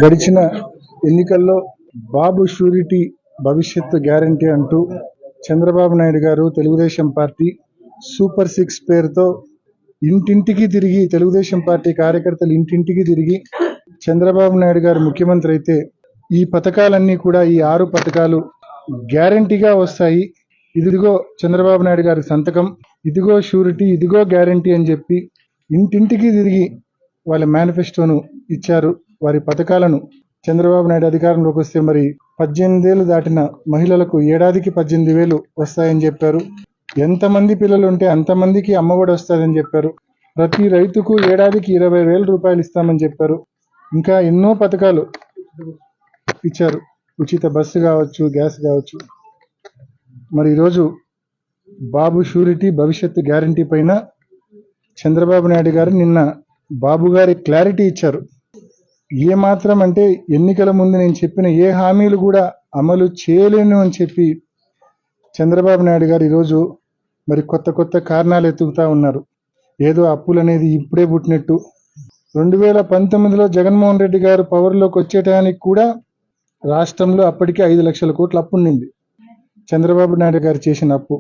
గడిచిన ఎన్నికల్లో బాబు షూరిటీ భవిష్యత్తు గ్యారంటీ అంటూ చంద్రబాబు నాయుడు గారు తెలుగుదేశం పార్టీ సూపర్ 6 పేరుతో ఇంటింటికి తిరిగి తెలుగుదేశం పార్టీ కార్యకర్తలు ఇంటింటికి తిరిగి చంద్రబాబు నాయుడు గారు ముఖ్యమంత్రి అయితే ఈ పథకాలన్నీ కూడా ఈ 6 పథకాలు గ్యారంటీగా వస్తాయి, ఇదిగో చంద్రబాబు నాయుడు గారి సంతకం, ఇదిగో షూరిటీ, ఇదిగో గ్యారంటీ అని చెప్పి ఇంటింటికి తిరిగి వాళ్ళ మేనిఫెస్టోను ఇచ్చారు. వారి పథకాలను చంద్రబాబు నాయుడు అధికారంలోకి వస్తే మరి 18 ఏళ్ళు దాటిన మహిళలకు ఏడాదికి 18,000 వస్తాయని చెప్పారు. ఎంతమంది పిల్లలు ఉంటే అంతమందికి అమ్మఒడి వస్తుందని చెప్పారు. ప్రతి రైతుకు ఏడాదికి 20,000 రూపాయలు ఇస్తామని చెప్పారు. ఇంకా ఎన్నో పథకాలు ఇచ్చారు, ఉచిత బస్సు కావచ్చు, గ్యాస్ కావచ్చు. మరి ఈరోజు బాబు షూరిటీ భవిష్యత్తు గ్యారంటీ పైన చంద్రబాబు నాయుడు గారు నిన్న బాబు గారి క్లారిటీ ఇచ్చారు. ఏ మాత్రం అంటే ఎన్నికల ముందు నేను చెప్పిన ఏ హామీలు కూడా అమలు చేయలేను అని చెప్పి చంద్రబాబు నాయుడు గారు ఈరోజు మరి కొత్త కొత్త కారణాలు ఎత్తుకుతా ఉన్నారు. ఏదో అప్పులు అనేది ఇప్పుడే పుట్టినట్టు. 2019లో జగన్మోహన్ రెడ్డి గారు పవర్లోకి వచ్చేటానికి కూడా రాష్ట్రంలో అప్పటికే 5 లక్షల కోట్ల అప్పు ఉండింది. చంద్రబాబు నాయుడు గారు చేసిన అప్పు